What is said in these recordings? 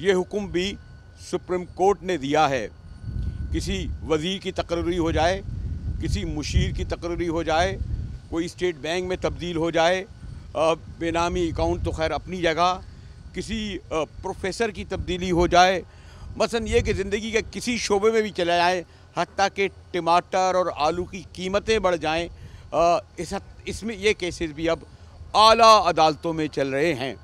ये हुक्म भी सुप्रीम कोर्ट ने दिया है। किसी वज़ीर की तकर्री हो जाए, किसी मुशीर की तकर्री हो जाए, कोई स्टेट बैंक में तब्दील हो जाए, बेनामी अकाउंट तो खैर अपनी जगह, किसी प्रोफेसर की तब्दीली हो जाए, मसलन ये कि ज़िंदगी के किसी शोबे में भी चला जाए, हत्ता कि टमाटर और आलू की कीमतें बढ़ जाएं, इसमें ये केसेस भी अब आला अदालतों में चल रहे हैं।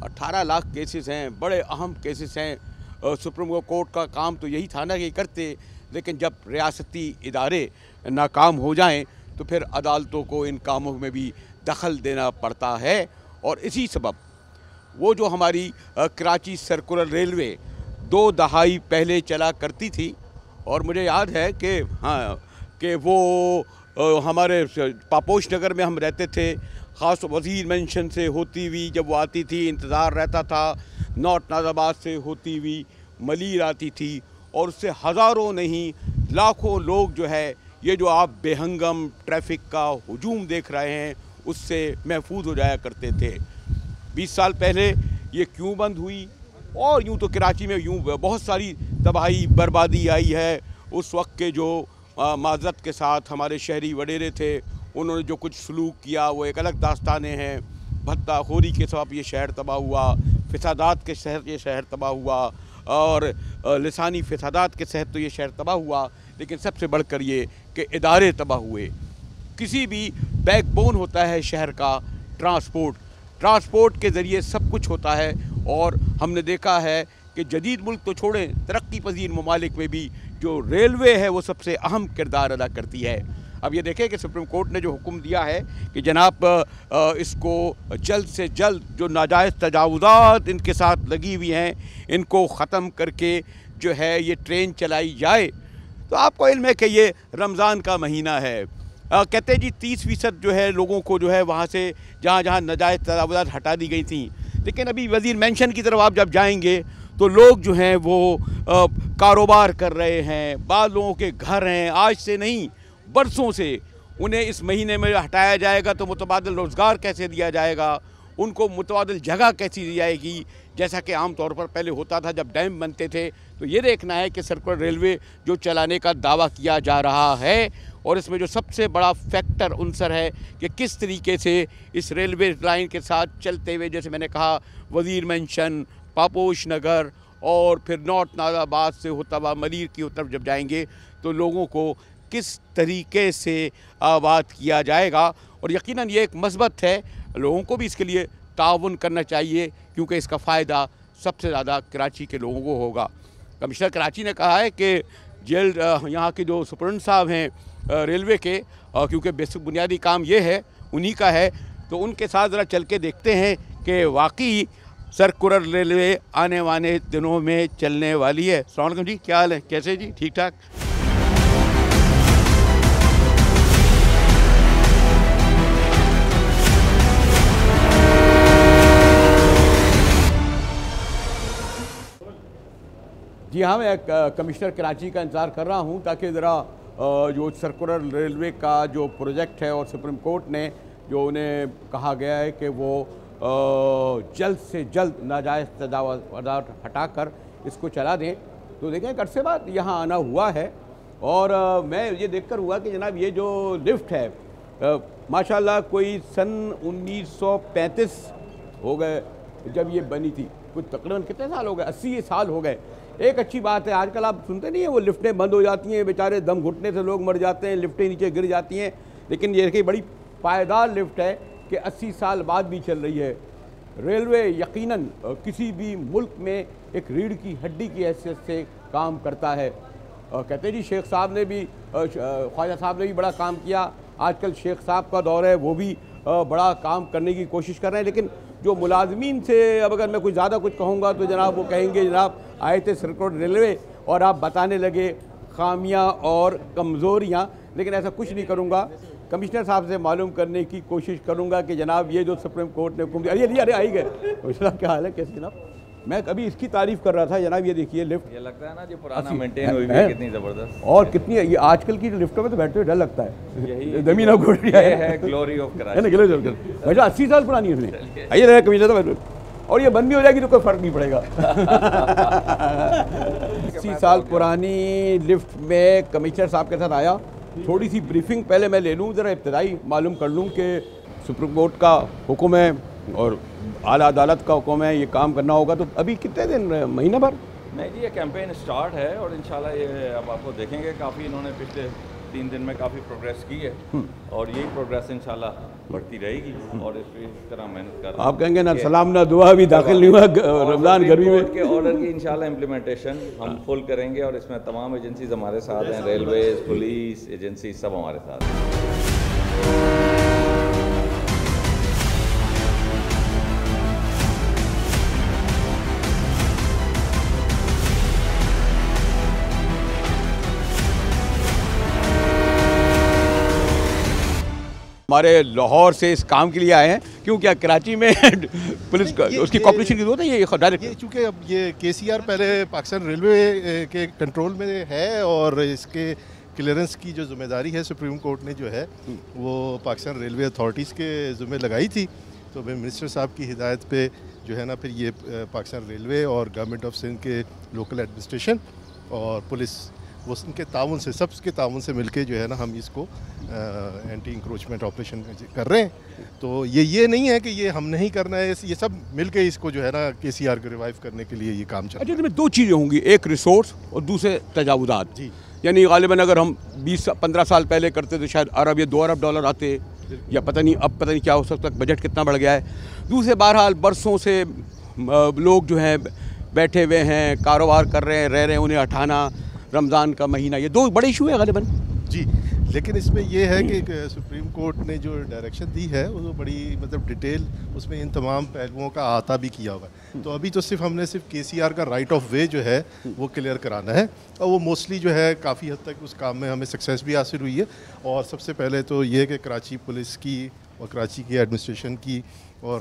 18 लाख केसेस हैं, बड़े अहम केसेस हैं। सुप्रीम कोर्ट का काम तो यही था ना कि करते, लेकिन जब रियासती इदारे नाकाम हो जाएं तो फिर अदालतों को इन कामों में भी दखल देना पड़ता है। और इसी सबब वो जो हमारी कराची सर्कुलर रेलवे 2 दहाई पहले चला करती थी, और मुझे याद है कि कि वो हमारे पापोश नगर में हम रहते थे, ख़ास वज़ीर मेंशन से होती हुई जब वो आती थी इंतज़ार रहता था, नॉर्थ नाज़ाबाद से होती हुई मलीर आती थी, और उससे हज़ारों नहीं लाखों लोग जो है ये जो आप बेहंगम ट्रैफिक का हुजूम देख रहे हैं उससे महफूज हो जाया करते थे। 20 साल पहले ये क्यों बंद हुई? और यूँ तो कराची में यूँ बहुत सारी तबाही बर्बादी आई है। उस वक्त के जो माज़रत के साथ हमारे शहरी वडेरे थे, उन्होंने जो कुछ सलूक किया वो एक अलग दास्तानें हैं। भत्ताखोरी के सबब ये शहर तबाह हुआ, फ़सादात के तहत ये शहर तबाह हुआ, और लिसानी फ़सादात के तहत तो ये शहर तबाह हुआ। लेकिन सबसे बढ़कर ये कि इदारे तबाह हुए। किसी भी बैकबोन होता है शहर का ट्रांसपोर्ट के ज़रिए सब कुछ होता है। और हमने देखा है कि जदीद मुल्क तो छोड़ें, तरक्की पजीर ममालिक में भी जो रेलवे है वो सबसे अहम किरदार अदा करती है। अब ये देखें कि सुप्रीम कोर्ट ने जो हुक्म दिया है कि जनाब इसको जल्द से जल्द जो नाजायज़ तजावुज़ात इनके साथ लगी हुई हैं इनको ख़त्म करके जो है ये ट्रेन चलाई जाए। तो आपको इल्म है कि ये रमज़ान का महीना है। कहते हैं जी 30% जो है लोगों को जो है वहाँ से जहाँ जहाँ नाजायज़ तजावुज़ात हटा दी गई थी। लेकिन अभी वज़ीर मेंशन की तरफ आप जब जाएंगे तो लोग जो हैं वो कारोबार कर रहे हैं, बाद लोगों के घर हैं, आज से नहीं बरसों से। उन्हें इस महीने में हटाया जाएगा तो मुतबादिल रोज़गार कैसे दिया जाएगा, उनको मुतबादिल जगह कैसी दी जाएगी, जैसा कि आम तौर पर पहले होता था जब डैम बनते थे। तो ये देखना है कि सर्कुलर रेलवे जो चलाने का दावा किया जा रहा है, और इसमें जो सबसे बड़ा फैक्टर उनसर है कि किस तरीके से इस रेलवे लाइन के साथ चलते हुए, जैसे मैंने कहा वज़ीर मेंशन, पापोश नगर और फिर नॉर्थ नाज़ाबाद से होता हुआ मलीर की तरफ जब जाएंगे तो लोगों को किस तरीके से आबाद किया जाएगा। और यकीनन ये एक मस्बत है, लोगों को भी इसके लिए ताउन करना चाहिए, क्योंकि इसका फ़ायदा सबसे ज़्यादा कराची के लोगों को होगा। कमिश्नर कराची ने कहा है कि जल्द यहाँ के जो सुपरडेंट साहब हैं रेलवे के, क्योंकि बेसिक बुनियादी काम ये है उन्हीं का है, तो उनके साथ ज़रा चल के देखते हैं कि वाकई सर्कुलर रेलवे आने वाले दिनों में चलने वाली है। अस्सलाम वालेकुम जी, क्या हाल है, कैसे जी, ठीक ठाक? जी हाँ, मैं कमिश्नर कराची का इंतज़ार कर रहा हूँ ताकि ज़रा जो सर्कुलर रेलवे का जो प्रोजेक्ट है और सुप्रीम कोर्ट ने जो उन्हें कहा गया है कि वो जल्द से जल्द नाजायज़ तजावुज़ात हटाकर इसको चला दें। तो देखें एक अरसे बाद यहाँ आना हुआ है, और मैं ये देखकर हुआ कि जनाब ये जो लिफ्ट है माशाल्लाह कोई सन 1935 हो गए जब ये बनी थी, कुछ तकरीबन कितने साल हो गए, 80 साल हो गए। एक अच्छी बात है, आजकल आप सुनते नहीं है वो लिफ्टें बंद हो जाती हैं, बेचारे दम घुटने से लोग मर जाते हैं, लिफ्टें नीचे गिर जाती हैं। लेकिन ये देखिए बड़ी पायदार लिफ्ट है कि 80 साल बाद भी चल रही है। रेलवे यकीनन किसी भी मुल्क में एक रीढ़ की हड्डी की हैसियत से काम करता है। कहते जी शेख साहब ने भी, ख्वाजा साहब ने भी बड़ा काम किया, आजकल शेख साहब का दौर है, वो भी बड़ा काम करने की कोशिश कर रहे हैं। लेकिन जो मुलाजमीन से अब अगर मैं कुछ ज़्यादा कुछ कहूँगा तो जनाब वो कहेंगे जनाब आए थे सर्कुलर रेलवे और आप बताने लगे खामियां और कमज़ोरियां। लेकिन ऐसा कुछ नहीं करूँगा, कमिश्नर साहब से मालूम करने की कोशिश करूँगा कि जनाब ये जो सुप्रीम कोर्ट ने हुक्म दिया, अरे आई गए कमिश्नर साहब, क्या हाल है, कैसे जनाब? मैं कभी इसकी तारीफ़ कर रहा था जनाब, ये देखिए लिफ्ट, ये लगता है ना जो पुराना मेंटेन हुई है, कितनी ज़बरदस्त, और कितनी ये आजकल की लिफ्टों में तो बैठते हुए डर लगता है। यही ज़मीन है, ग्लोरी ऑफ कराची, 80 साल पुरानी है। आइए कमिश्नर साहब, और ये बंद भी हो जाएगी तो कोई फ़र्क नहीं पड़ेगा। 80 साल पुरानी लिफ्ट में कमिश्नर साहब के साथ आया, थोड़ी सी ब्रीफिंग पहले मैं ले लूँ, ज़रा इब्तदाई मालूम कर लूँ कि सुप्रीम कोर्ट का हुक्म है और आला अदालत का हुक्म है, ये काम करना होगा। तो अभी कितने दिन, महीना भर? नहीं जी, ये कैंपेन स्टार्ट है और इंशाल्लाह ये अब आपको देखेंगे काफ़ी इन्होंने पिछले 3 दिन में काफ़ी प्रोग्रेस की है और यही प्रोग्रेस इंशाल्लाह बढ़ती रहेगी और इस तरह मेहनत कर। आप कहेंगे ना सलाम ना दुआ भी दाखिल नहीं हुआ रमज़ान गर्मी में के ऑर्डर की इंशाल्लाह इम्प्लीमेंटेशन हम फुल करेंगे और इसमें तमाम एजेंसीज हमारे साथ हैं, रेलवेज, पुलिस एजेंसी सब हमारे साथ हैं। हमारे लाहौर से इस काम के लिए आए हैं, क्यों क्या कराची में पुलिस उसकी कॉपरेशन की जरूरत है? ये डायरेक्ट चूँकि अब ये KCR पहले पाकिस्तान रेलवे के कंट्रोल में है और इसके क्लियरेंस की जो जिम्मेदारी है सुप्रीम कोर्ट ने जो है वो पाकिस्तान रेलवे अथॉरिटीज़ के ज़िम्मे लगाई थी। तो मिनिस्टर साहब की हिदायत पे जो है ना फिर ये पाकिस्तान रेलवे और गवर्नमेंट ऑफ सिंध के लोकल एडमिनिस्ट्रेशन और पुलिस वो उनके ताउन से सबके ताउन से मिलके जो है ना हम इसको एंटी इंक्रोचमेंट ऑपरेशन कर रहे हैं। तो ये नहीं है कि ये हम नहीं करना है, ये सब मिलके इसको जो है ना KCR को रिवाइव करने के लिए ये काम चल रहा है। अच्छा, इसमें दो चीज़ें होंगी, एक रिसोर्स और दूसरे तजावुज़ात जी। यानी गालिबन अगर हम 20-15 साल पहले करते तो शायद अरब या 2 अरब डॉलर आते, या पता नहीं क्या हो सकता, बजट कितना बढ़ गया है। दूसरे बहरहाल बरसों से लोग जो हैं बैठे हुए हैं, कारोबार कर रहे हैं, रह रहे हैं, उन्हें हटाना, रमज़ान का महीना, ये दो बड़े इशू है गालिबन जी। लेकिन इसमें यह है कि सुप्रीम कोर्ट ने जो डायरेक्शन दी है वो बड़ी मतलब डिटेल उसमें इन तमाम पहलुओं का अहाता भी किया हुआ है। तो अभी तो हमने सिर्फ KCR का राइट ऑफ वे जो है वो क्लियर कराना है और वो मोस्टली जो है काफ़ी हद तक उस काम में हमें सक्सेस भी हासिल हुई है। और सबसे पहले तो ये कि कराची पुलिस की और कराची की एडमिनिस्ट्रेशन की और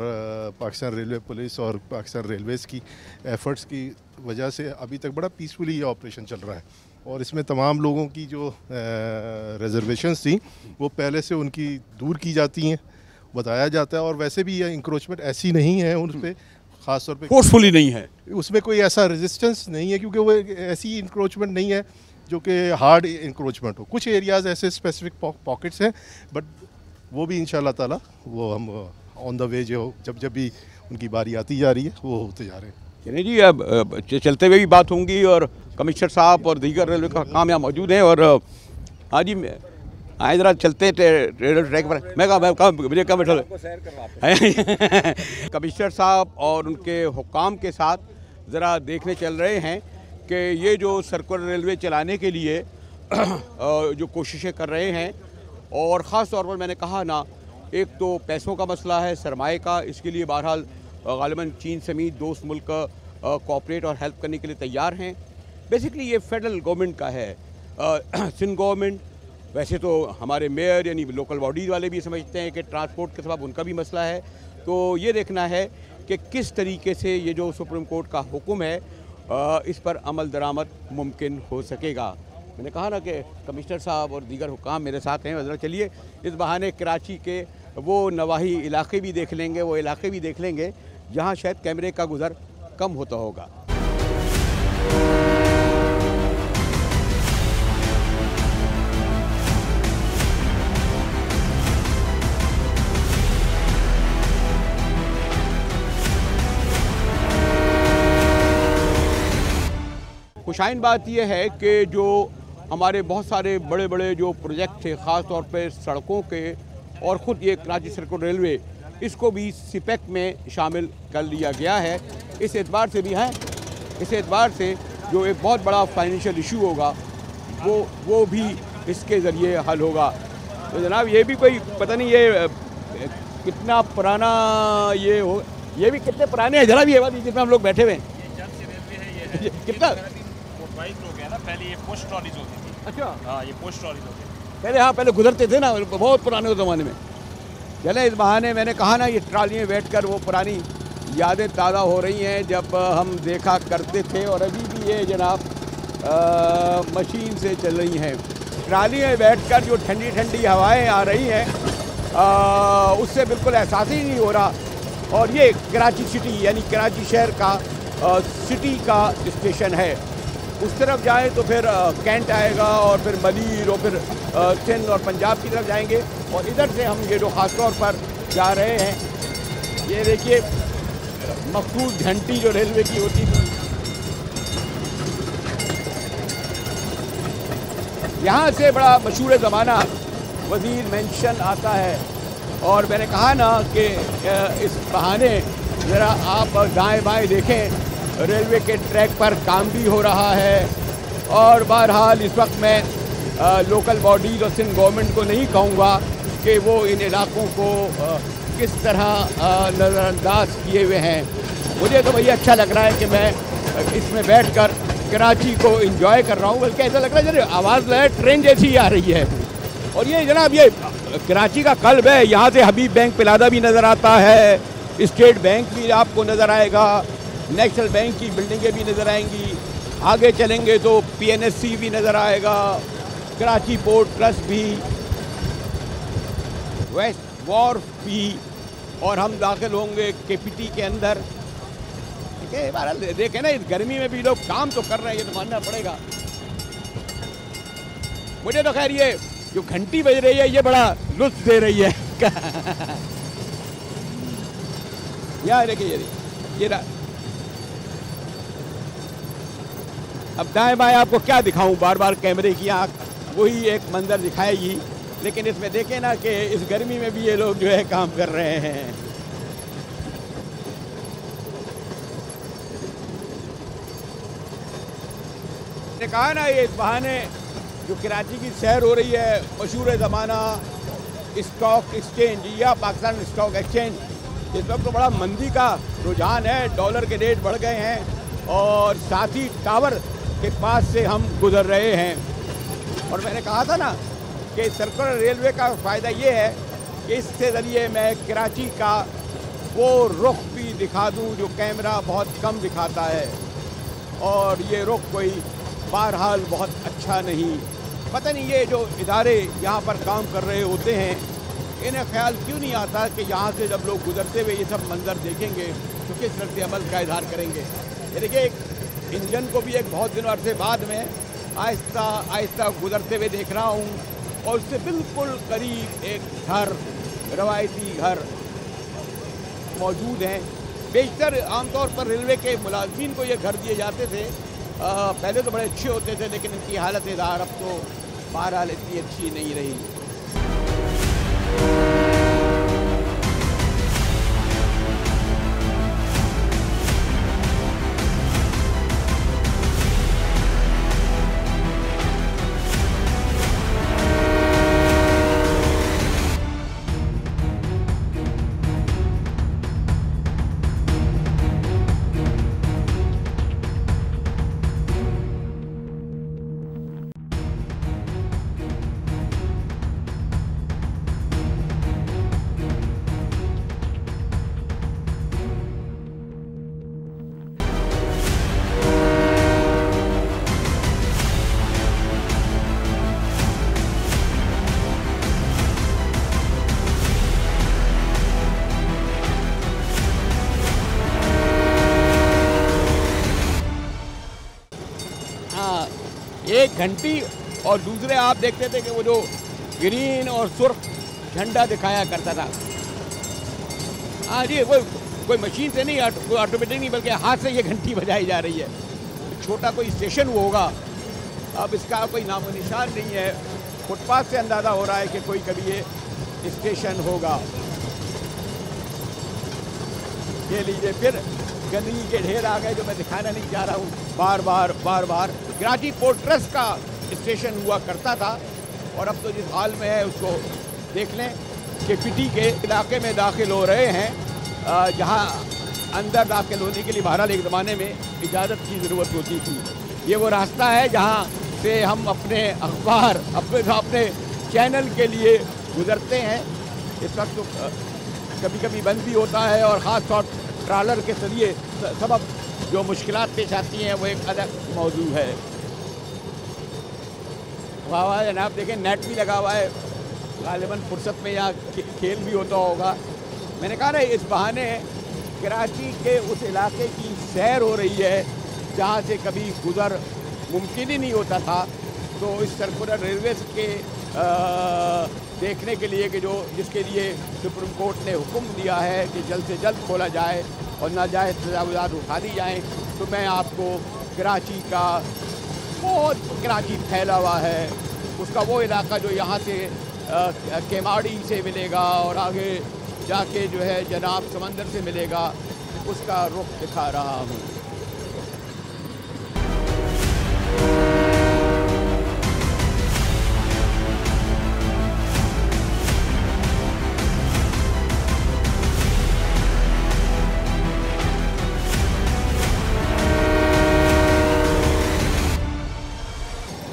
पाकिस्तान रेलवे पुलिस और पाकिस्तान रेलवेज़ की एफ़र्ट्स की वजह से अभी तक बड़ा पीसफुली ये ऑपरेशन चल रहा है। और इसमें तमाम लोगों की जो रिजर्वेशंस थी वो पहले से उनकी दूर की जाती हैं, बताया जाता है। और वैसे भी ये इंक्रोचमेंट ऐसी नहीं है, उन पर ख़ास तौर पे फोर्सफुली नहीं है, उसमें कोई ऐसा रेजिस्टेंस नहीं है क्योंकि वो ऐसी इंक्रोचमेंट नहीं है जो कि हार्ड इंक्रोचमेंट हो। कुछ एरियाज़ ऐसे स्पेसिफिक पॉकेट्स हैं बट वो भी इंशाल्लाह ताला वो हम ऑन द वे जो जब भी उनकी बारी आती जा रही है वो होते जा रहे हैं। चलिए जी, अब चलते हुए भी बात होंगी और कमिश्नर साहब और दीगर रेलवे का काम यहाँ मौजूद हैं। और हाँ जी, आए ज़रा चलते रेलवे ट्रैक पर। मैं कहा मुझे कहाँ बैठा कमिश्नर साहब और उनके हुक्काम के साथ ज़रा देखने चल रहे हैं कि ये जो सर्कुलर रेलवे चलाने के लिए जो कोशिशें कर रहे हैं, और ख़ास तौर पर मैंने कहा ना, एक तो पैसों का मसला है, सरमाए का। इसके लिए बहरहाल गालिबन चीन समेत दोस्त मुल्क कोऑपरेट और हेल्प करने के लिए तैयार हैं। बेसिकली ये फेडरल गवर्नमेंट का है। सिंध गवर्नमेंट, वैसे तो हमारे मेयर यानी लोकल बॉडीज़ वाले भी समझते हैं कि ट्रांसपोर्ट के सबब उनका भी मसला है। तो ये देखना है कि किस तरीके से ये जो सुप्रीम कोर्ट का हुक्म है इस पर अमल दरामद मुमकिन हो सकेगा। मैंने कहा ना कि कमिश्नर साहब और दीगर हुक्काम मेरे साथ हैं। ज़रा चलिए, इस बहाने कराची के वो नवाही इलाके भी देख लेंगे, वो इलाके भी देख लेंगे जहाँ शायद कैमरे का गुज़र कम होता होगा। खुशाइन बात यह है कि जो हमारे बहुत सारे बड़े बड़े जो प्रोजेक्ट थे, ख़ास तौर पे सड़कों के, और ख़ुद ये कराची सर्कुलर रेलवे, इसको भी सिपेक में शामिल कर लिया गया है। इस एतबार से भी है, इस एतबार से जो एक बहुत बड़ा फाइनेंशियल इशू होगा वो भी इसके ज़रिए हल होगा। तो जनाब, ये भी कोई पता नहीं ये कितना पुराना ये हो, ये भी कितने पुराने हैं जनाब ये बात, जिसमें हम लोग बैठे हुए हैं। कितना पहले ये पोस्ट ट्रॉलीज होती थी। अच्छा, हाँ, ये पोस्ट ट्रॉलीज होती थी पहले। हाँ, पहले गुजरते थे ना, बहुत पुराने ज़माने में। चले, इस बहाने मैंने कहा ना, ये ट्राली में बैठकर वो पुरानी यादें ताज़ा हो रही हैं जब हम देखा करते थे। और अभी भी ये जनाब मशीन से चल रही हैं। ट्राली में बैठकर जो ठंडी ठंडी हवाएं आ रही हैं उससे बिल्कुल एहसास ही नहीं हो रहा और ये कराची सिटी यानी कराची शहर का सिटी का स्टेशन है। उस तरफ जाएं तो फिर कैंट आएगा और फिर मलीर और फिर सिंध और पंजाब की तरफ जाएंगे। और इधर से हम ये जो ख़ास तौर पर जा रहे हैं, ये देखिए मखसूस घंटी जो रेलवे की होती थी, यहाँ से बड़ा मशहूर ज़माना वज़ीर मेंशन आता है। और मैंने कहा ना कि इस बहाने ज़रा आप दाएं बाएं देखें, रेलवे के ट्रैक पर काम भी हो रहा है। और बहरहाल इस वक्त मैं लोकल बॉडीज़ और सिंध गवर्नमेंट को नहीं कहूँगा कि वो इन इलाकों को किस तरह नज़रअंदाज किए हुए हैं। मुझे तो भैया अच्छा लग रहा है कि मैं इसमें बैठकर कराची को एंजॉय कर रहा हूँ। बल्कि ऐसा लग रहा है जैसे आवाज़ है ट्रेन जैसी आ रही है। और ये जनाब ये कराची का कल्ब है। यहाँ से हबीब बैंक प्लाजा भी नज़र आता है, स्टेट बैंक भी आपको नज़र आएगा, नेशनल बैंक की बिल्डिंगें भी नज़र आएंगी। आगे चलेंगे तो PNSC भी नज़र आएगा, कराची पोर्ट ट्रस्ट भी, वेस्ट वॉर्फ भी, और हम दाखिल होंगे KPT के अंदर। ठीक है, बहरहाल देखें ना, इस गर्मी में भी लोग काम तो कर रहे हैं, ये तो मानना पड़ेगा। मुझे तो खैर ये जो घंटी बज रही है ये बड़ा लुत्फ दे रही है। यार देखिए ये अब दाएं बाएं आपको क्या दिखाऊं, बार बार कैमरे की आंख वही एक मंजर दिखाएगी। लेकिन इसमें देखें ना कि इस गर्मी में भी ये लोग जो है काम कर रहे हैं। ने कहा ना, ये इस बहाने जो कराची की सैर हो रही है, मशहूर ज़माना स्टॉक एक्सचेंज या पाकिस्तान स्टॉक एक्सचेंज, इस वक्त तो बड़ा मंदी का रुझान है, डॉलर के रेट बढ़ गए हैं और साथ ही टावर के पास से हम गुजर रहे हैं। और मैंने कहा था ना कि सर्कुलर रेलवे का फ़ायदा ये है कि इसके ज़रिए मैं कराची का वो रुख भी दिखा दूँ जो कैमरा बहुत कम दिखाता है। और ये रुख कोई बहरहाल बहुत अच्छा नहीं। पता नहीं ये जो इदारे यहाँ पर काम कर रहे होते हैं, इन्हें ख्याल क्यों नहीं आता कि यहाँ से जब लोग गुजरते हुए ये सब मंजर देखेंगे तो किस रद्द अमल का इजहार करेंगे। ये देखिए, एक इंजन को भी एक बहुत दिनों अरसे बाद में आहिस्ता आहिस्ता गुजरते हुए देख रहा हूँ, और उससे बिल्कुल करीब एक घर, रवायती घर मौजूद हैं। बेशतर आमतौर पर रेलवे के मुलाजमीन को ये घर दिए जाते थे। पहले तो बड़े अच्छे होते थे, लेकिन इनकी हालत इज़ार अब तो बहरहाल इतनी अच्छी नहीं रही। एक घंटी और दूसरे आप देखते थे कि वो जो ग्रीन और सुर्ख झंडा दिखाया करता था। हाँ जी, कोई मशीन से नहीं, ऑटोमेटिक नहीं, बल्कि हाथ से ये घंटी बजाई जा रही है। छोटा कोई स्टेशन वो होगा, अब इसका कोई नामो निशान नहीं है। फुटपाथ से अंदाज़ा हो रहा है कि कोई कभी ये स्टेशन होगा। ये लीजिए, फिर गंदगी के ढेर आ गए जो मैं दिखाना नहीं चाह रहा हूँ। बार बार कराची पोर्ट ट्रस्ट का स्टेशन हुआ करता था, और अब तो जिस हाल में है उसको देख लें। KPT के इलाके में दाखिल हो रहे हैं, जहाँ अंदर दाखिल होने के लिए बहरहाल एक ज़माने में इजाज़त की ज़रूरत होती थी। ये वो रास्ता है जहाँ से हम अपने अखबार अपने चैनल के लिए गुज़रते हैं। इस वक्त तो कभी कभी बंद भी होता है, और ख़ास तौर ट्रालर के जरिए सबब जो मुश्किलात पेश आती हैं वो एक अलग मौजू है। वाह वाह जनाब, देखें नेट भी लगा हुआ है, गालिबन फुर्सत में यहाँ खेल भी होता होगा। मैंने कहा ना, इस बहाने कराची के उस इलाके की सैर हो रही है जहाँ से कभी गुज़र मुमकिन ही नहीं होता था। तो इस सर्कुलर रेलवे के देखने के लिए कि जिसके लिए सुप्रीम कोर्ट ने हुक्म दिया है कि जल्द से जल्द खोला जाए और नाजायज़ तजावुज़ात उठा दी जाएँ, तो मैं आपको कराची का बहुत कराची फैला हुआ है उसका वो इलाका जो यहाँ से केमाड़ी से मिलेगा और आगे जाके जो है जनाब समंदर से मिलेगा, उसका रुख दिखा रहा हूँ।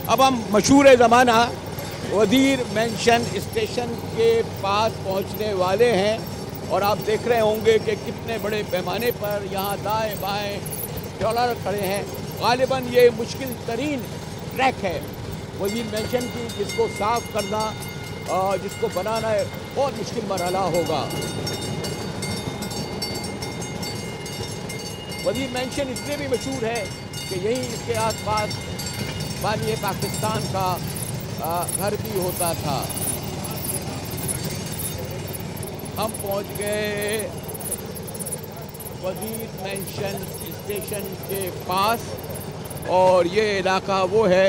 अब हम मशहूर ज़माना वज़ीर मेंशन स्टेशन के पास पहुंचने वाले हैं और आप देख रहे होंगे कि कितने बड़े पैमाने पर यहाँ दाएं बाएं ट्रॉलर खड़े हैं। ग़ालिबन ये मुश्किल तरीन ट्रैक है वज़ीर मेंशन की, जिसको साफ़ करना जिसको बनाना है बहुत मुश्किल मरहला होगा। वज़ीर मेंशन इसलिए भी मशहूर है कि यहीं इसके आसपास बानी पाकिस्तान का घर भी होता था। हम पहुंच गए वज़ीर मेंशन स्टेशन के पास और ये इलाका वो है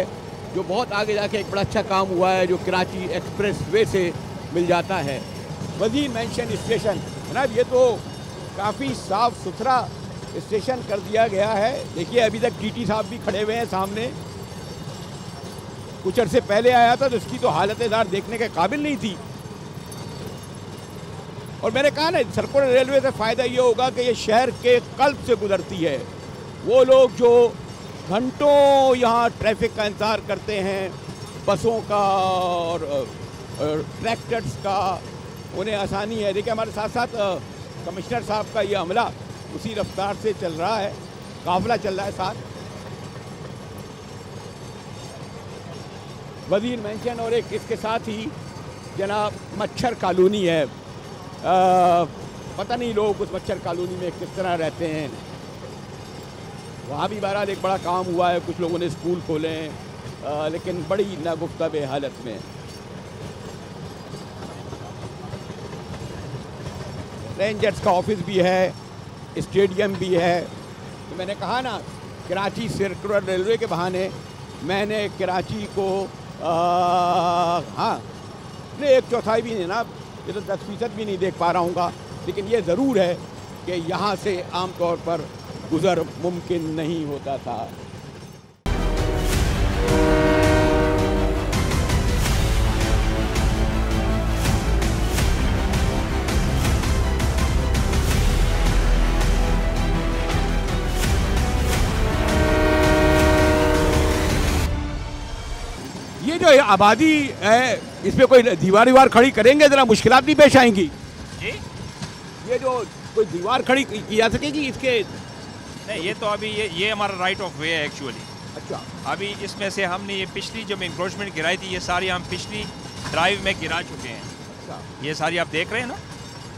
जो बहुत आगे जाके एक बड़ा अच्छा काम हुआ है जो कराची एक्सप्रेस वे से मिल जाता है। वज़ीर मेंशन स्टेशन जनाब, ये तो काफ़ी साफ़ सुथरा स्टेशन कर दिया गया है। देखिए अभी तक टीटी साहब भी खड़े हुए हैं सामने। कुछ अर्से पहले आया था तो इसकी तो हालत-ए-दार देखने के काबिल नहीं थी। और मैंने कहा ना, सर्कुलर रेलवे से फ़ायदा ये होगा कि ये शहर के कल्ब से गुजरती है। वो लोग जो घंटों यहाँ ट्रैफिक का इंतज़ार करते हैं, बसों का और ट्रैक्टर्स का, उन्हें आसानी है। देखिए हमारे साथ साथ कमिश्नर साहब का ये अमला उसी रफ्तार से चल रहा है, काफ़िला चल रहा है साथ। वज़ीर मेंशन और एक इसके साथ ही जनाब मच्छर कॉलोनी है। पता नहीं लोग उस मच्छर कॉलोनी में किस तरह रहते हैं। वहाँ भी बहरहाल एक बड़ा काम हुआ है, कुछ लोगों ने स्कूल खोले हैं, लेकिन बड़ी नागुफ्ताबे हालत में। रेंजर्स का ऑफिस भी है, स्टेडियम भी है। तो मैंने कहा ना, कराची सर्कुलर रेलवे के बहाने मैंने कराची को हाँ नहीं 1/4 भी नहीं ना, ये तो 10% भी नहीं देख पा रहा हूँ, लेकिन ये ज़रूर है कि यहाँ से आम तौर पर गुज़र मुमकिन नहीं होता था। ये जो आबादी है, इसमें कोई दीवार खड़ी करेंगे, ज़रा मुश्किलात नहीं पेश आएंगी जी। ये जो कोई दीवार खड़ी की जा सकेगी इसके? नहीं, ये तो अभी ये हमारा राइट ऑफ वे है एक्चुअली। अच्छा, अभी इसमें से हमने ये पिछली जब इंक्रोचमेंट गिराई थी, ये सारी हम पिछली ड्राइव में गिरा चुके हैं। अच्छा, ये सारी आप देख रहे हैं ना,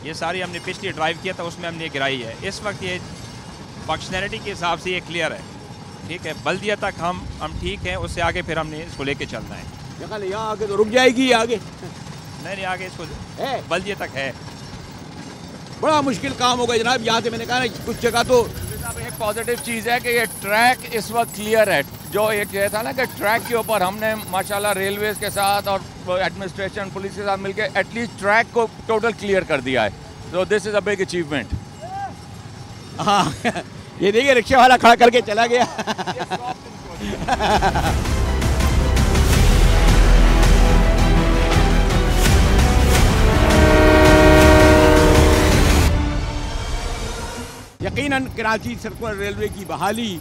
ये सारी हमने पिछली ड्राइव किया था, उसमें हमने गिराई है। इस वक्त ये फंक्शनैलिटी के हिसाब से ये क्लियर है, ठीक है। बल्दिया तक हम ठीक हैं, उससे आगे फिर हमने इसको लेके चलना है। यहाँ आगे तो रुक जाएगी आगे? नहीं, आगे इसको है, बल्दिया तक है। बड़ा मुश्किल काम होगा जनाब। यहाँ से मैंने कहा ना, कुछ जगह तो एक पॉजिटिव चीज़ है कि ये ट्रैक इस वक्त क्लियर है। जो एक ये था ना कि ट्रैक के ऊपर हमने माशाल्लाह रेलवेज़ के साथ और एडमिनिस्ट्रेशन पुलिस के साथ मिलकर एटलीस्ट ट्रैक को टोटल क्लियर कर दिया है। तो this is a big achievement. हाँ ये देखिए रिक्शा वाला खड़ा करके चला गया। यकीनन कराची सर्कुलर रेलवे की बहाली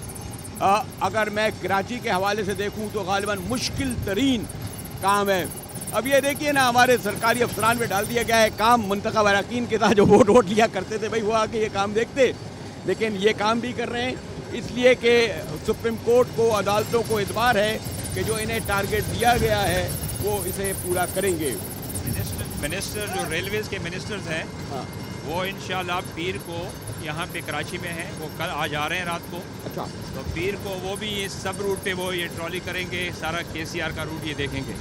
अगर मैं कराची के हवाले से देखूं तो गालिबन मुश्किल तरीन काम है। अब ये देखिए ना, हमारे सरकारी अफसरान में डाल दिया गया है काम, मुंतखब अरकान के साथ जो वोट लिया करते थे, भाई वो आके ये काम देखते, लेकिन ये काम भी कर रहे हैं इसलिए कि सुप्रीम कोर्ट को, अदालतों को इतबार है कि जो इन्हें टारगेट दिया गया है वो इसे पूरा करेंगे। मिनिस्टर जो रेलवेज़ के मिनिस्टर्स हैं, हाँ, वो इंशाल्लाह पीर को यहाँ पे कराची में है, वो कल आज आ रहे हैं रात को। अच्छा, तो पीर को वो भी इस सब रूट पे वो ये ट्रॉली करेंगे, सारा KCR का रूट ये देखेंगे।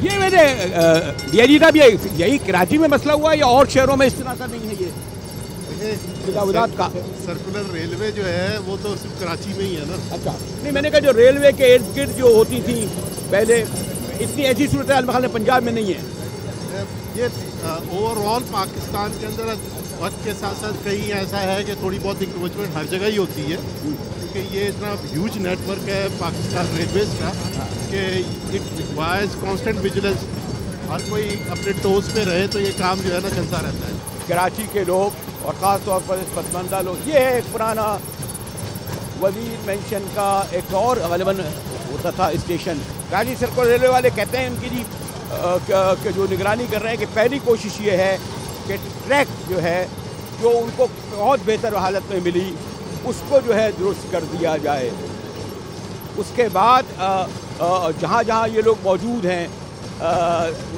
ये मैंने डीआईजी साहब, ये यही कराची में मसला हुआ या और शहरों में इस तरह का नहीं है? ये तजावुज़ात का सर्कुलर रेलवे जो है वो तो सिर्फ कराची में ही है ना। अच्छा, नहीं मैंने कहा जो रेलवे के इर्द गिर्द जो होती थी पहले, इतनी ऐसी सूरत हाल में पंजाब में नहीं है। ये ओवरऑल पाकिस्तान के अंदर वक्त के साथ साथ कहीं ऐसा है कि थोड़ी बहुत इंक्रोचमेंट हर जगह ही होती है, क्योंकि ये इतना ह्यूज नेटवर्क है पाकिस्तान रेलवेज का कि इट रिक्वायर्स कांस्टेंट विजिलेंस। हर कोई अपने टोज पे रहे तो ये काम जो है ना चलता रहता है। कराची के लोग और ख़ास तौर पर इस पसमानदा लोग, ये है एक पुराना वजीर मेंशन का एक और गलबन होता था स्टेशन। कराची सर्कुलर रेलवे वाले कहते हैं उनकी जी कि जो निगरानी कर रहे हैं कि पहली कोशिश ये है कि ट्रैक जो है जो उनको बहुत बेहतर हालत में मिली उसको जो है दुरुस्त कर दिया जाए। उसके बाद जहाँ जहाँ ये लोग मौजूद हैं,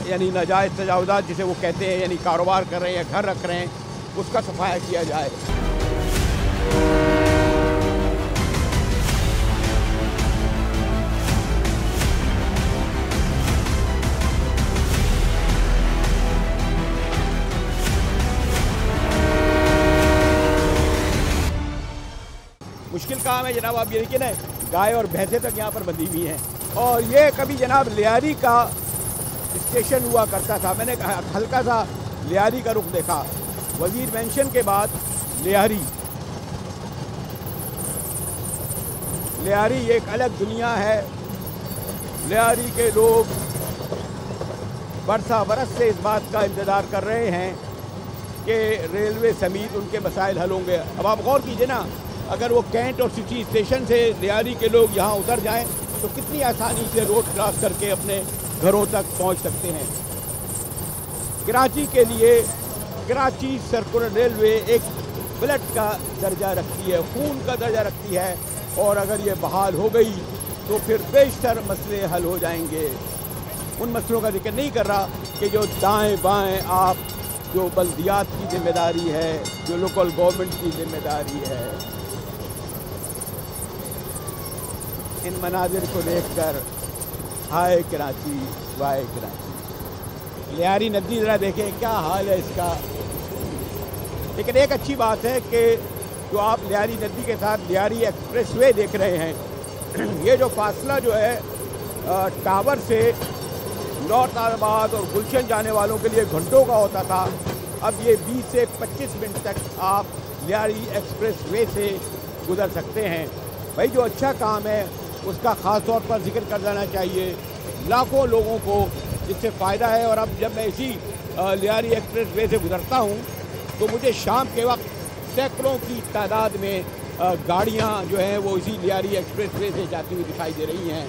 यानी नाजायज़ तजावुज़ात जिसे वो कहते हैं, यानी कारोबार कर रहे हैं या घर रख रहे हैं, उसका सफाया किया जाए। मुश्किल काम है जनाब, आप ये देखिए ना, गाय और भैंसें तक यहाँ पर बंधी हुई हैं। और ये कभी जनाब लियारी का स्टेशन हुआ करता था। मैंने हल्का सा लियारी का रुख देखा, वजीर मेंशन के बाद लियारी एक अलग दुनिया है। लियारी के लोग बरस से इस बात का इंतज़ार कर रहे हैं कि रेलवे समेत उनके मसाइल हल होंगे। अब आप गौर कीजिए ना, अगर वो कैंट और सिटी स्टेशन से लियारी के लोग यहाँ उतर जाएं तो कितनी आसानी से रोड क्रॉस करके अपने घरों तक पहुँच सकते हैं। कराची के लिए कराची सर्कुलर रेलवे एक ब्लड का दर्जा रखती है, खून का दर्जा रखती है, और अगर ये बहाल हो गई तो फिर बेशतर मसले हल हो जाएंगे। उन मसलों का जिक्र नहीं कर रहा कि जो दाएं बाएं आप जो बल्दियात की जिम्मेदारी है, जो लोकल गवर्नमेंट की जिम्मेदारी है। इन मनाजिर को देखकर हाय कराची वाय कराची। लियारी नदी ज़रा देखें क्या हाल है इसका। लेकिन एक अच्छी बात है कि जो आप लियारी नदी के साथ लियारी एक्सप्रेसवे देख रहे हैं, ये जो फासला जो है टावर से नॉर्थ आबाद और गुलशन जाने वालों के लिए घंटों का होता था, अब ये 20 से 25 मिनट तक आप लियारी एक्सप्रेसवे से गुजर सकते हैं। भाई जो अच्छा काम है उसका ख़ास तौर पर जिक्र कर देना चाहिए। लाखों लोगों को इससे फ़ायदा है। और अब जब मैं इसी लियारी एक्सप्रेसवे से गुजरता हूँ तो मुझे शाम के वक्त सैकड़ों की तादाद में गाड़ियाँ जो हैं वो इसी लियारी एक्सप्रेसवे से जाती हुई दिखाई दे रही हैं।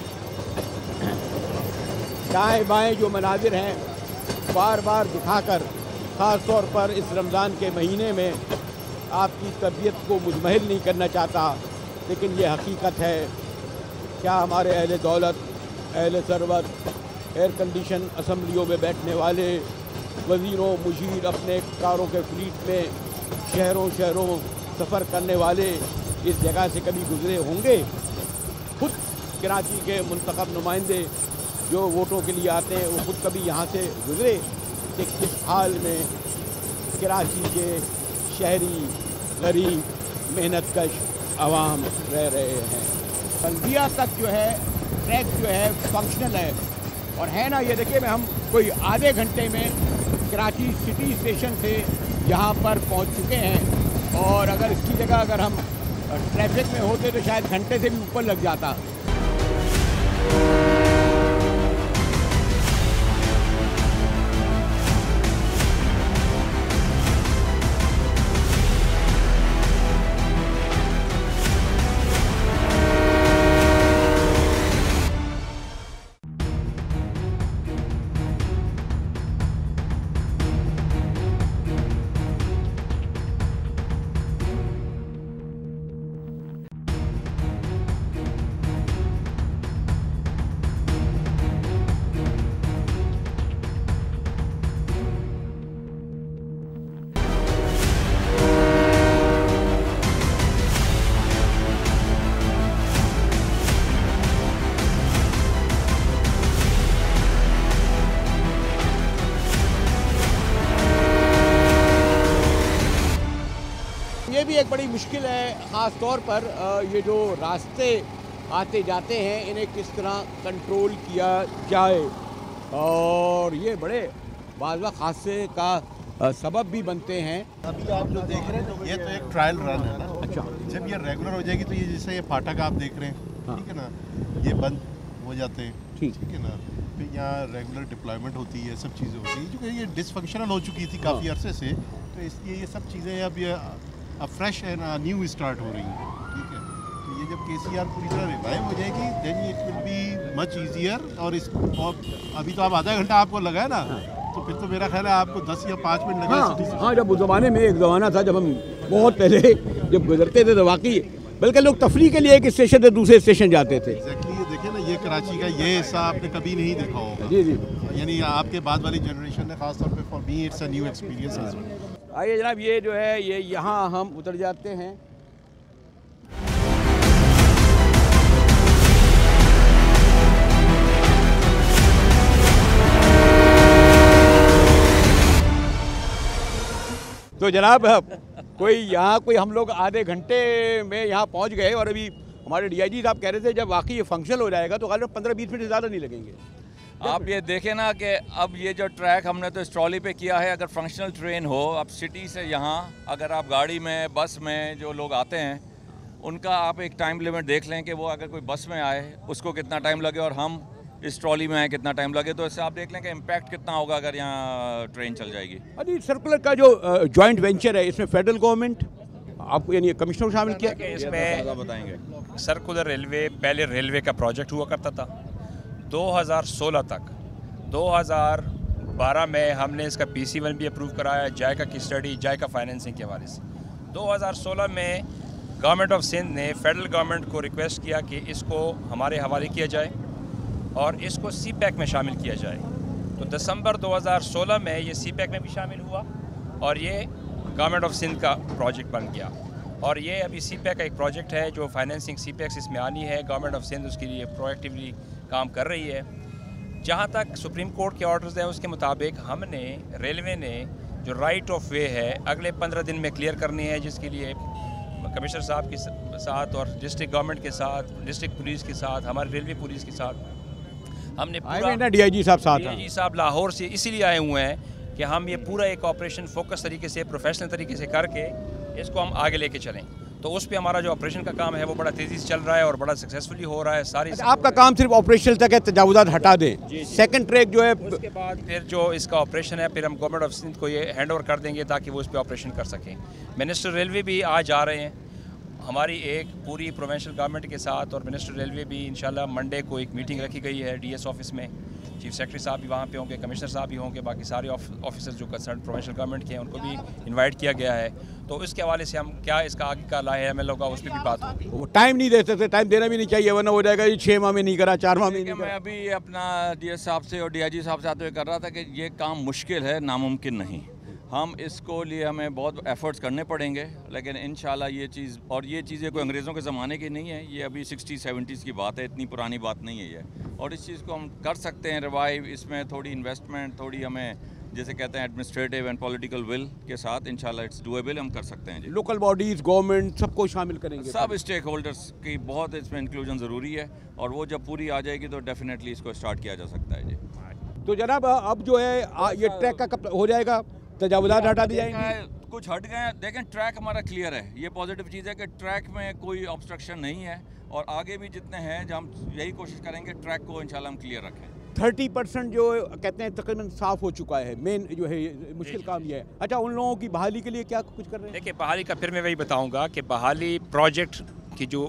दाएँ बाएँ जो मनाजिर हैं बार बार दिखाकर, ख़ास तौर पर इस रमज़ान के महीने में आपकी तबीयत को मुजमहिल नहीं करना चाहता, लेकिन ये हकीकत है। क्या हमारे अहले दौलत, अहले सरवत, एयर कंडीशन असम्बलियों में बैठने वाले वज़ीरों, मुशीर अपने कारों के फ्लीट में शहरों सफ़र करने वाले इस जगह से कभी गुज़रे होंगे? खुद कराची के मुंतखब नुमाइंदे जो वोटों के लिए आते हैं वो खुद कभी यहाँ से गुज़रे? कि किस हाल में कराची के शहरी गरीब मेहनतकश आवाम रह रहे हैं। बल्दिया तक जो है ट्रैक जो है फंक्शनल है और है ना, ये देखिए मैं हम कोई आधे घंटे में कराची सिटी स्टेशन से यहाँ पर पहुँच चुके हैं और अगर इसकी जगह अगर हम ट्रैफिक में होते तो शायद घंटे से भी ऊपर लग जाता। ये भी एक बड़ी मुश्किल है, ख़ास तौर पर ये जो रास्ते आते जाते हैं इन्हें किस तरह कंट्रोल किया जाए और ये बड़े बाज़ वक़्त हादसे का सबब भी बनते हैं। अभी आप जो देख रहे हैं ये तो एक ट्रायल रन है ना। अच्छा, जब ये रेगुलर हो जाएगी तो ये जैसे ये फाटक आप देख रहे हैं, हाँ। ठीक है ना, ये बंद हो जाते हैं, ठीक है ना, फिर यहाँ रेगुलर डिप्लॉयमेंट होती है, सब चीज़ें होती हैं। क्योंकि ये डिसफंक्शनल हो चुकी थी काफ़ी अरसे से, तो इसलिए ये सब चीज़ें अब फ्रेश एंड न्यू स्टार्ट हो रही हैं, ठीक है। तो ये जब KCR पूरी तरह रिवाइव हो जाएगी then it will be much easier. और अभी तो आप आधा घंटा आपको लगा है ना, तो फिर तो मेरा ख्याल है आपको 10 या 5 मिनट लगे। हाँ, जब उस ज़माने में एक ज़माना था जब हम बहुत पहले जब गुजरते थे तो वाकई बल्कि लोग तफरी के लिए एक स्टेशन से दूसरे स्टेशन जाते थे। एग्जैक्टली, ये देखिए ना, ये कराची का ये हिस्सा आपने कभी नहीं देखा होगा। जी जी, यानी आपके बाद वाली जनरेशन ने खास तौर पे for me it's a new experience as well. आइए जनाब, ये जो है ये यहाँ हम उतर जाते हैं। तो जनाब कोई हम लोग आधे घंटे में यहाँ पहुँच गए और अभी हमारे DIG साहब कह रहे थे जब वाकई ये फंक्शनल हो जाएगा तो गालिब 15-20 मिनट से ज़्यादा नहीं लगेंगे। आप ये देखें ना कि अब ये जो ट्रैक हमने तो इस ट्रॉली पे किया है, अगर फंक्शनल ट्रेन हो, अब सिटी से यहाँ अगर आप गाड़ी में बस में जो लोग आते हैं उनका आप एक टाइम लिमिट देख लें कि वो अगर कोई बस में आए उसको कितना टाइम लगे और हम इस ट्रॉली में आए कितना टाइम लगे, तो इससे आप देख लें कि इम्पैक्ट कितना होगा अगर यहाँ ट्रेन चल जाएगी। अभी सर्कुलर का जो जॉइंट वेंचर है इसमें फेडरल गवर्नमेंट आपको यानी कमिश्नर शामिल किया, इसमें बताएंगे। सर्कुलर रेलवे पहले रेलवे का प्रोजेक्ट हुआ करता था 2016 तक। 2012 में हमने इसका PC1 भी अप्रूव कराया, जायका की स्टडी, जायका फाइनेंसिंग के हवाले से। 2016 में गवर्नमेंट ऑफ सिंध ने फेडरल गवर्नमेंट को रिक्वेस्ट किया कि इसको हमारे हवाले किया जाए और इसको CPEC में शामिल किया जाए। तो दिसंबर 2016 में ये CPEC में भी शामिल हुआ और ये गवर्नमेंट ऑफ सिंध का प्रोजेक्ट बन गया। और ये अभी CPEC का एक प्रोजेक्ट है जो फाइनेंसिंग CPEC इसमें आनी है। गवर्नमेंट ऑफ सिंध उसके लिए प्रोएक्टिवली काम कर रही है। जहाँ तक सुप्रीम कोर्ट के ऑर्डर्स हैं उसके मुताबिक हमने रेलवे ने जो राइट ऑफ वे है अगले 15 दिन में क्लियर करनी है, जिसके लिए कमिश्नर साहब के साथ और डिस्ट्रिक्ट गवर्नमेंट के साथ, डिस्ट्रिक्ट पुलिस के साथ, हमारे रेलवे पुलिस के साथ हमने पूरा DIG साहब साथ DIG साहब लाहौर से इसीलिए आए हुए हैं कि हम ये पूरा एक ऑपरेशन फोकस तरीके से, प्रोफेशनल तरीके से करके इसको हम आगे लेके चलें। तो उस पे हमारा जो ऑपरेशन का काम है वो बड़ा तेज़ी से चल रहा है और बड़ा सक्सेसफुली हो रहा है। सारी आपका काम सिर्फ ऑपरेशनल तक है, तजावुज़ात हटा दें। सेकंड ट्रैक जो है उसके बाद फिर जो इसका ऑपरेशन है फिर हम गवर्नमेंट ऑफ सिंध को ये हैंड ओवर कर देंगे ताकि वो इस पर ऑपरेशन कर सकें। मिनिस्टर रेलवे भी आज आ रहे हैं, हमारी एक पूरी प्रोविंशियल गवर्नमेंट के साथ, और मिनिस्टर रेलवे भी इंशाल्लाह मंडे को एक मीटिंग रखी गई है DS ऑफिस में। चीफ सेक्रेटरी साहब भी वहाँ पे होंगे, कमिश्नर साहब भी होंगे, बाकी सारे ऑफिसर जो कंसर्न प्रोविंशियल गवर्नमेंट के हैं उनको भी इनवाइट किया गया है। तो इसके हवाले से हम क्या इसका आगे का लाहे ML होगा उस पर भी बात होगी। टाइम नहीं दे सकते, टाइम देना भी नहीं चाहिए वरना हो जाएगा ये 6 माह में नहीं करा, 4 माह में नहीं मैं करा। अभी अपना DS साहब से और DIG साहब से आते हुए कर रहा था कि ये काम मुश्किल है, नामुमकिन नहीं। हम इसको लिए हमें बहुत एफर्ट्स करने पड़ेंगे, लेकिन इंशाल्लाह ये चीज़, और ये चीज़ें कोई अंग्रेज़ों के ज़माने की नहीं है, ये अभी 60-70s की बात है, इतनी पुरानी बात नहीं है ये। और इस चीज़ को हम कर सकते हैं रिवाइव। इसमें थोड़ी इन्वेस्टमेंट, थोड़ी हमें जैसे कहते हैं एडमिनिस्ट्रेटिव एंड पॉलिटिकल विल के साथ इंशाल्लाह इट्स डूएबल, हम कर सकते हैं जी। लोकल बॉडीज, गवर्नमेंट सबको शामिल करेंगे? सब स्टेक होल्डर्स की बहुत इसमें इंक्लूजन ज़रूरी है, और वो जब पूरी आ जाएगी तो डेफिनेटली इसको स्टार्ट किया जा सकता है जी। तो जनाब अब जो है ये ट्रैक का कब हो जाएगा? तजावुज़ात हटा दिए जाएंगे? कुछ हट गए हैं, देखें ट्रैक हमारा क्लियर है, ये पॉजिटिव चीज़ है कि ट्रैक में कोई ऑब्स्ट्रक्शन नहीं है, और आगे भी जितने हैं जो हम यही कोशिश करेंगे ट्रैक को इंशाल्लाह हम क्लियर रखें। 30% जो कहते हैं तकरीबन साफ हो चुका है, मेन जो है मुश्किल काम ये है। अच्छा, उन लोगों की बहाली के लिए क्या कुछ कर रहे हैं? देखिए बहाली का फिर मैं वही बताऊंगा कि बहाली प्रोजेक्ट की जो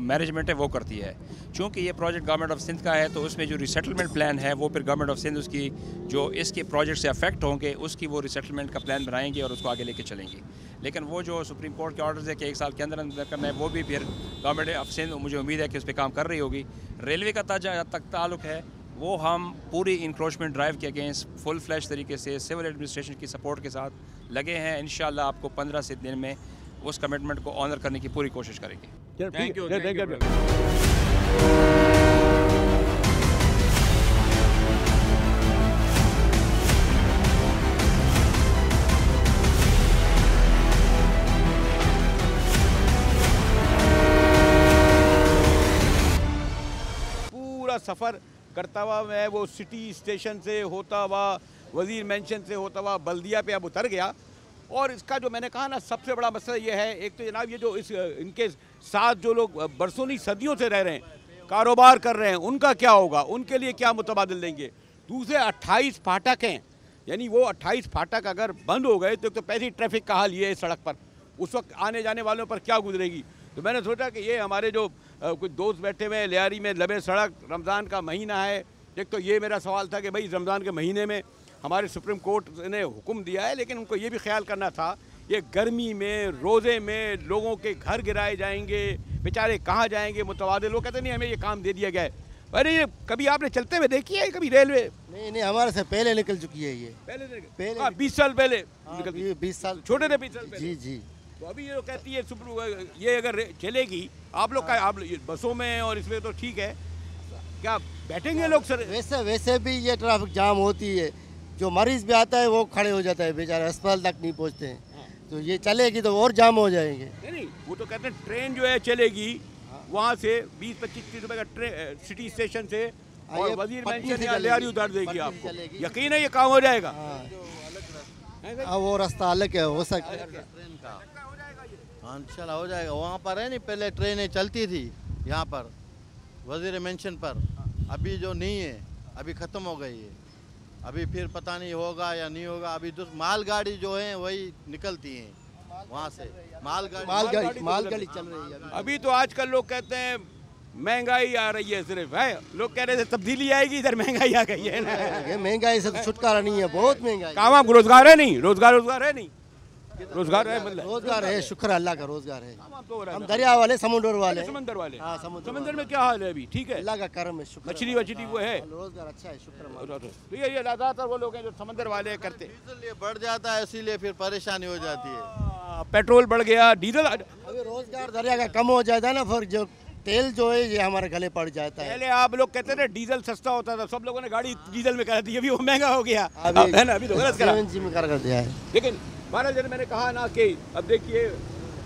मैनेजमेंट है वो करती है। चूँकि ये प्रोजेक्ट गवर्नमेंट ऑफ सिंध का है तो उसमें जो रिसेटलमेंट प्लान है वो फिर गवर्नमेंट ऑफ सिंध उसकी जो इसके प्रोजेक्ट से अफेक्ट होंगे उसकी वो रिसेटलमेंट का प्लान बनाएंगे और उसको आगे लेके चलेंगे। लेकिन वो जो सुप्रीम कोर्ट के ऑर्डर्स है कि 1 साल के अंदर अंदर करना है, वो भी फिर गवर्नमेंट ऑफ सिंध मुझे उम्मीद है कि उस पर काम कर रही होगी। रेलवे का तक ताल्लुक है वो हम पूरी इंक्रोचमेंट ड्राइव के अगेंस्ट फुल फ्लैश तरीके से सिविल एडमिनिस्ट्रेशन की सपोर्ट के साथ लगे हैं। इंशाल्लाह आपको 15 से दिन में उस कमिटमेंट को ऑनर करने की पूरी कोशिश करेंगे। Thank you. पूरा सफ़र करता हुआ मैं वो सिटी स्टेशन से होता हुआ, वज़ीर मेंशन से होता हुआ बल्दिया पे अब उतर गया। और इसका जो मैंने कहा ना सबसे बड़ा मसला ये है, एक तो जनाब ये जो इनके साथ जो लोग बरसों नहीं सदियों से रह रहे हैं, कारोबार कर रहे हैं, उनका क्या होगा, उनके लिए क्या मुतबादिल देंगे। दूसरे 28 फाटक हैं, यानी वो 28 फाटक अगर बंद हो गए तो पैसे ट्रैफिक का हाल ये है सड़क पर, उस वक्त आने जाने वालों पर क्या गुजरेगी। तो मैंने सोचा कि ये हमारे जो कुछ दोस्त बैठे हुए हैं लियारी में लबे सड़क, रमज़ान का महीना है, एक तो ये मेरा सवाल था कि भाई रमज़ान के महीने में हमारे सुप्रीम कोर्ट ने हुक्म दिया है, लेकिन उनको ये भी ख्याल करना था ये गर्मी में, रोज़े में लोगों के घर गिराए जाएंगे, बेचारे कहाँ जाएंगे मुतवादिल। वो कहते नहीं हमें ये काम दे दिया गया है। अरे ये कभी आपने चलते हुए देखी है कभी रेलवे? नहीं, हमारे से पहले निकल चुकी है ये। पहले 20 साल पहले निकल, 20 साल छोटे थे 20 साल पहले। जी। तो अभी ये कहती है ये अगर चलेगी आप लोग का, आप बसों में और इसमें तो ठीक है, क्या बैठेंगे लोग सर? वैसे भी ये ट्रैफिक जाम होती है, जो मरीज भी आता है वो खड़े हो जाता है, बेचारे अस्पताल तक नहीं पहुंचते हैं। तो ये चलेगी तो और जाम हो जाएंगे। नहीं, वो तो कहते हैं ट्रेन जो है चलेगी वहाँ से 20-25-30 रुपए का सिटी स्टेशन से, और वजीर मेंशन या लियारी उतार देगी आपको। यकीन है ये काम हो जाएगा? हाँ, वो रास्ता अलग है, हो सकता है ट्रेन का। हाँ इंशाल्लाह हो जाएगा। वहाँ पर है नहीं, पहले ट्रेनें चलती थी यहाँ पर वजीर मेंशन पर, अभी जो नहीं है अभी ख़त्म हो गई है। अभी फिर पता नहीं होगा या नहीं होगा। अभी तो मालगाड़ी जो है वही निकलती हैं वहाँ से, मालगाड़ी चल रही है अभी तो आजकल लोग कहते हैं महंगाई आ रही है, सिर्फ है लोग कह रहे थे तब्दीली आएगी, इधर महंगाई आ गई है ना। ये महंगाई से तो छुटकारा नहीं है, बहुत महंगाई। काम रोजगार है नहीं, रोजगार है नहीं, रोजगार है मतलब रोजगार है, शुक्र अल्लाह का रोजगार है। हम दरिया वाले, समुद्र वाले। हाँ, समंदर में क्या हाल है अभी? ठीक है, अल्लाह का करम है, शुक्र। मछली वछली वो है, रोजगार अच्छा है, शुक्र। तो ये ज़्यादातर वो लोग हैं जो समंदर वाले करते। इसलिए बढ़ जाता है, इसीलिए फिर परेशानी हो जाती है। पेट्रोल बढ़ गया, डीजल। अभी रोजगार दरिया का कम हो जाता है ना, फिर जो तेल जो है ये हमारे गले पड़ जाता है। पहले आप लोग कहते थे डीजल सस्ता होता था, सब लोगों ने गाड़ी डीजल में करा दी, अभी वो महंगा हो गया है ना, अभी तो गलत करा। सीएनजी में कर दिया है। लेकिन महाराज जैसे मैंने कहा ना कि अब देखिए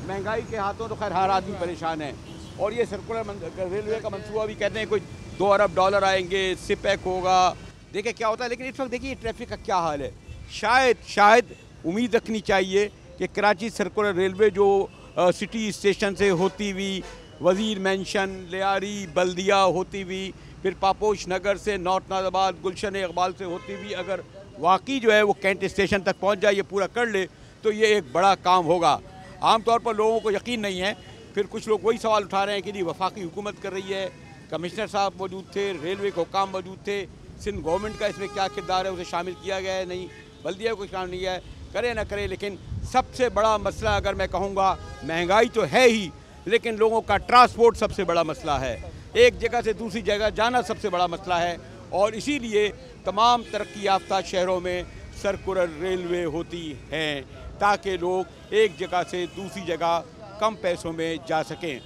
महंगाई के हाथों तो खैर हर आदमी परेशान है, और ये सर्कुलर रेलवे का मंसूबा भी कहते हैं कुछ $2 अरब आएंगे, सिपैक होगा, देखिए क्या होता है। लेकिन इस वक्त देखिए ट्रैफिक का क्या हाल है। शायद उम्मीद रखनी चाहिए कि कराची सर्कुलर रेलवे जो सिटी स्टेशन से होती हुई वज़ीर मेंशन, लियारी, बल्दिया होती हुई, फिर पापोश नगर से नॉर्थ नाज़ाबाद, गुलशन इकबाल से होती हुई अगर वाकई जो है वो कैंट स्टेशन तक पहुंच जाए, ये पूरा कर ले, तो ये एक बड़ा काम होगा। आमतौर पर लोगों को यकीन नहीं है, फिर कुछ लोग वही सवाल उठा रहे हैं कि जी वफाकी हुकूमत कर रही है, कमिश्नर साहब मौजूद थे, रेलवे के हुकाम मौजूद थे, सिंध गवर्नमेंट का इसमें क्या किरदार है, उसे शामिल किया गया है नहीं, बल्दिया कोई काम नहीं है, करे ना करे। लेकिन सबसे बड़ा मसला अगर मैं कहूँगा, महंगाई तो है ही, लेकिन लोगों का ट्रांसपोर्ट सबसे बड़ा मसला है। एक जगह से दूसरी जगह जाना सबसे बड़ा मसला है, और इसीलिए तमाम तरक्की याफ्ता शहरों में सर्कुलर रेलवे होती हैं ताकि लोग एक जगह से दूसरी जगह कम पैसों में जा सकें।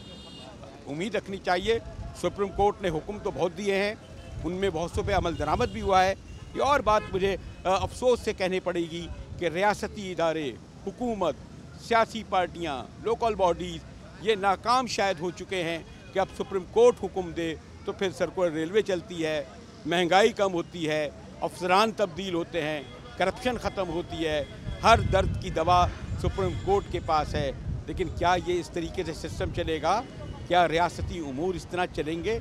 उम्मीद रखनी चाहिए, सुप्रीम कोर्ट ने हुक्म तो बहुत दिए हैं, उनमें बहुत सौ पे अमल दरामद भी हुआ है, ये और बात मुझे अफसोस से कहनी पड़ेगी कि रियासती इदारे, हुकूमत, सियासी पार्टियाँ, लोकल बॉडीज़ ये नाकाम शायद हो चुके हैं कि अब सुप्रीम कोर्ट हुक्म दे तो फिर सर्कुलर रेलवे चलती है, महंगाई कम होती है, अफसरान तब्दील होते हैं, करप्शन ख़त्म होती है, हर दर्द की दवा सुप्रीम कोर्ट के पास है। लेकिन क्या ये इस तरीके से सिस्टम चलेगा? क्या रियासती उमूर इस तरह चलेंगे?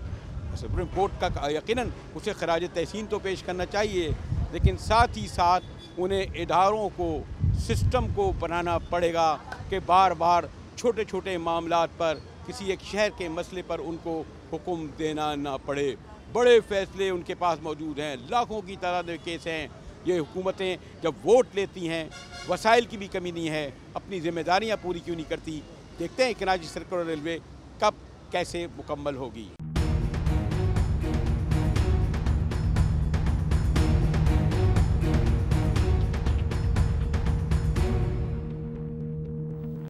सुप्रीम कोर्ट का यकीनन उसे खराज तहसीन तो पेश करना चाहिए, लेकिन साथ ही साथ उन्हें इदारों को, सिस्टम को बनाना पड़ेगा कि बार बार छोटे छोटे मामलात पर, किसी एक शहर के मसले पर उनको हुक्म देना ना पड़े। बड़े फैसले उनके पास मौजूद हैं, लाखों की तादाद में केस हैं। ये हुकूमतें जब वोट लेती हैं, वसाइल की भी कमी नहीं है, अपनी जिम्मेदारियां पूरी क्यों नहीं करती? देखते हैं कराची सर्कुलर रेलवे कब कैसे मुकम्मल होगी।